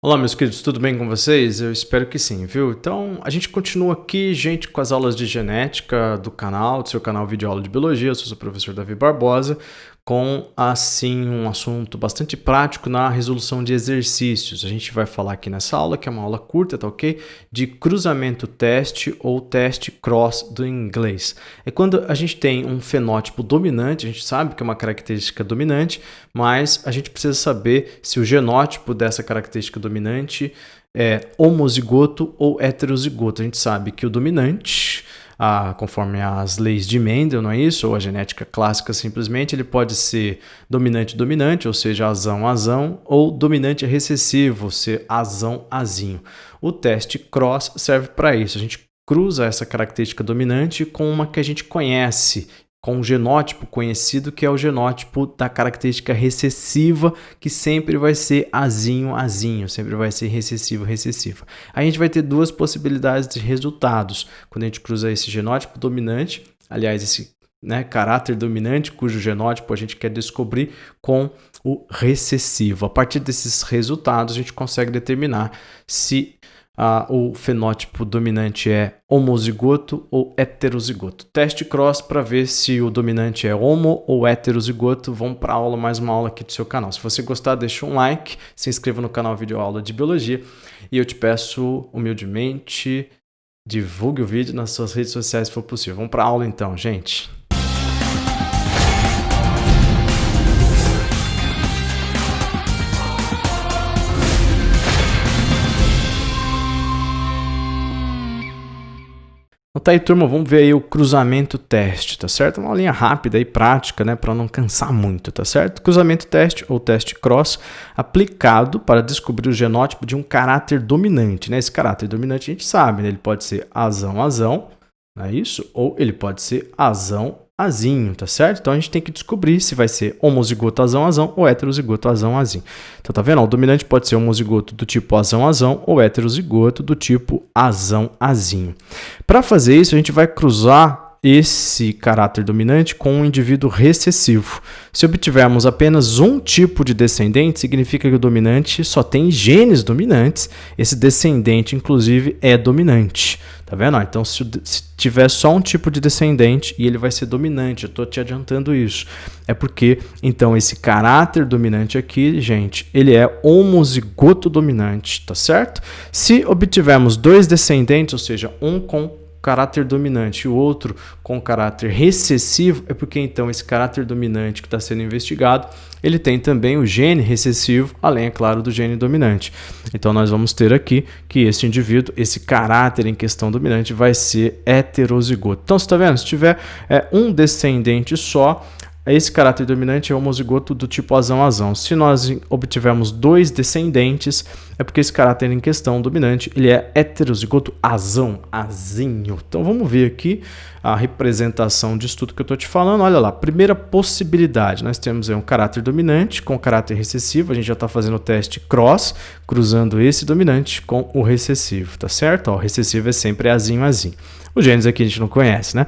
Olá, meus queridos, tudo bem com vocês? Eu espero que sim, viu? Então, a gente continua aqui, gente, com as aulas de genética do canal, do seu canal Videoaula de Biologia. Eu sou o professor Davi Barbosa, com, assim, um assunto bastante prático na resolução de exercícios. A gente vai falar aqui nessa aula, que é uma aula curta, tá ok? De cruzamento teste ou teste cross do inglês. É quando a gente tem um fenótipo dominante, a gente sabe que é uma característica dominante, mas a gente precisa saber se o genótipo dessa característica dominante é homozigoto ou heterozigoto. A gente sabe que o dominante, conforme as leis de Mendel, não é isso? Ou a genética clássica simplesmente, ele pode ser dominante-dominante, ou seja, azão-azão, ou dominante recessivo, ou seja, azão-azinho. O teste cross serve para isso. A gente cruza essa característica dominante com uma que a gente conhece, com um genótipo conhecido, que é o genótipo da característica recessiva, que sempre vai ser azinho-azinho, sempre vai ser recessivo-recessiva. A gente vai ter duas possibilidades de resultados quando a gente cruza esse genótipo dominante, aliás, esse caráter dominante, cujo genótipo a gente quer descobrir, com o recessivo. A partir desses resultados, a gente consegue determinar se o fenótipo dominante é homozigoto ou heterozigoto. Teste cross para ver se o dominante é homo ou heterozigoto. Vamos para a aula, mais uma aula aqui do seu canal. Se você gostar, deixa um like, se inscreva no canal Videoaula de Biologia e eu te peço humildemente, divulgue o vídeo nas suas redes sociais se for possível. Vamos para a aula então, gente. Então tá aí, turma, vamos ver aí o cruzamento teste, tá certo? Uma linha rápida e prática, né, para não cansar muito, tá certo? Cruzamento teste ou teste cross aplicado para descobrir o genótipo de um caráter dominante, né? Esse caráter dominante a gente sabe, né? Ele pode ser azão-azão, não é isso? Ou ele pode ser azão-azinho, tá certo? Então a gente tem que descobrir se vai ser homozigoto azão-azão ou heterozigoto azão-azinho. Então tá vendo? O dominante pode ser homozigoto do tipo azão-azão ou heterozigoto do tipo azão-azinho. Para fazer isso, a gente vai cruzar esse caráter dominante com um indivíduo recessivo. Se obtivermos apenas um tipo de descendente, significa que o dominante só tem genes dominantes. Esse descendente, inclusive, é dominante. Tá vendo? Então, se tiver só um tipo de descendente e ele vai ser dominante, eu estou te adiantando isso. É porque, então, esse caráter dominante aqui, gente, ele é homozigoto dominante, tá certo? Se obtivermos dois descendentes, ou seja, um com caráter dominante e o outro com caráter recessivo, é porque então esse caráter dominante que está sendo investigado, ele tem também o gene recessivo, além, é claro, do gene dominante. Então nós vamos ter aqui que esse indivíduo, esse caráter em questão dominante vai ser heterozigoto. Então você está vendo? Se tiver um descendente só, esse caráter dominante é homozigoto do tipo azão-azão. Se nós obtivermos dois descendentes, é porque esse caráter em questão dominante, ele é heterozigoto azão-azinho. Então vamos ver aqui a representação disso tudo que eu estou te falando. Olha lá, primeira possibilidade, nós temos aí um caráter dominante com caráter recessivo. A gente já está fazendo o teste cross, cruzando esse dominante com o recessivo, tá certo? Ó, o recessivo é sempre azinho-azinho. Os genes aqui a gente não conhece, né?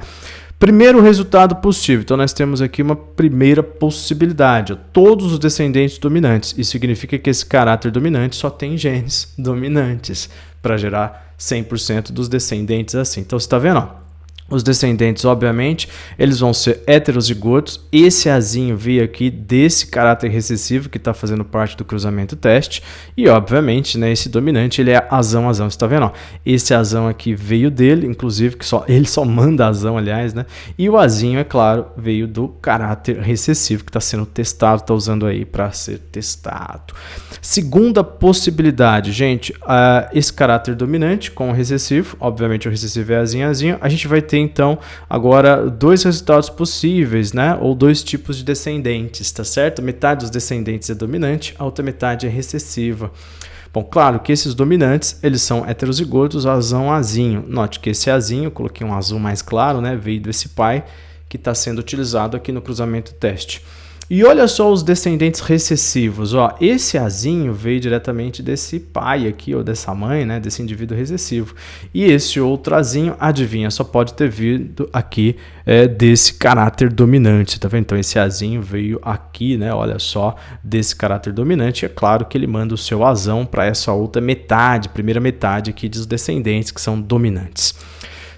Primeiro resultado possível, então nós temos aqui uma primeira possibilidade, todos os descendentes dominantes. Isso significa que esse caráter dominante só tem genes dominantes para gerar 100% dos descendentes assim. Então você está vendo? Ó, os descendentes, obviamente, eles vão ser heterozigotos. Esse azinho veio aqui desse caráter recessivo que está fazendo parte do cruzamento teste. E, obviamente, né, esse dominante, ele é azão-azão. Você está vendo? Ó, esse azão aqui veio dele, inclusive, que ele só manda azão, aliás, né? E o azinho, é claro, veio do caráter recessivo que está sendo testado, está usando aí para ser testado. Segunda possibilidade, gente, esse caráter dominante com o recessivo, obviamente o recessivo é azinho-azinho, a gente vai ter então agora dois resultados possíveis, né? Ou dois tipos de descendentes, tá certo? Metade dos descendentes é dominante, a outra metade é recessiva. Bom, claro que esses dominantes, eles são heterozigotos azão-azinho. Note que esse azinho, eu coloquei um azul mais claro, né? Veio desse pai que está sendo utilizado aqui no cruzamento teste. E olha só os descendentes recessivos, ó, esse azinho veio diretamente desse pai aqui, ou dessa mãe, né, desse indivíduo recessivo. E esse outro azinho, adivinha, só pode ter vindo aqui desse caráter dominante, tá vendo? Então esse azinho veio aqui, né, olha só, desse caráter dominante. É claro que ele manda o seu azão para essa outra metade, primeira metade aqui dos descendentes que são dominantes.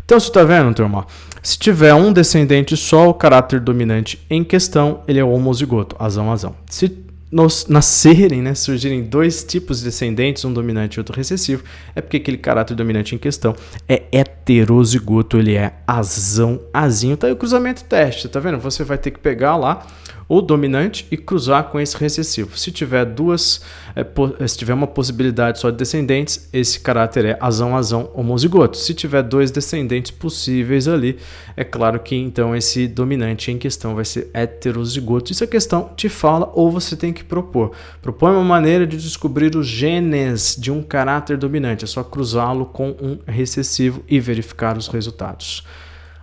Então você tá vendo, turma? Se tiver um descendente só, o caráter dominante em questão, ele é homozigoto, azão. Se nascerem, né, surgirem dois tipos de descendentes, um dominante e outro recessivo, é porque aquele caráter dominante em questão é heterozigoto, ele é azinho. Tá aí o cruzamento teste, tá vendo? Você vai ter que pegar lá o dominante e cruzar com esse recessivo. Se tiver se tiver uma possibilidade só de descendentes, esse caráter é azão, homozigoto. Se tiver dois descendentes possíveis ali, é claro que então esse dominante em questão vai ser heterozigoto. Isso a questão te fala ou você tem que propor. Propõe uma maneira de descobrir os genes de um caráter dominante. É só cruzá-lo com um recessivo e verificar os resultados.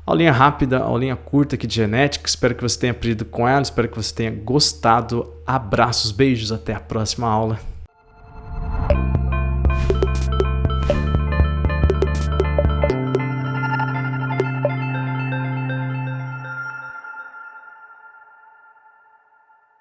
Aulinha rápida, aulinha curta aqui de genética. Espero que você tenha aprendido com ela, espero que você tenha gostado. Abraços, beijos, até a próxima aula.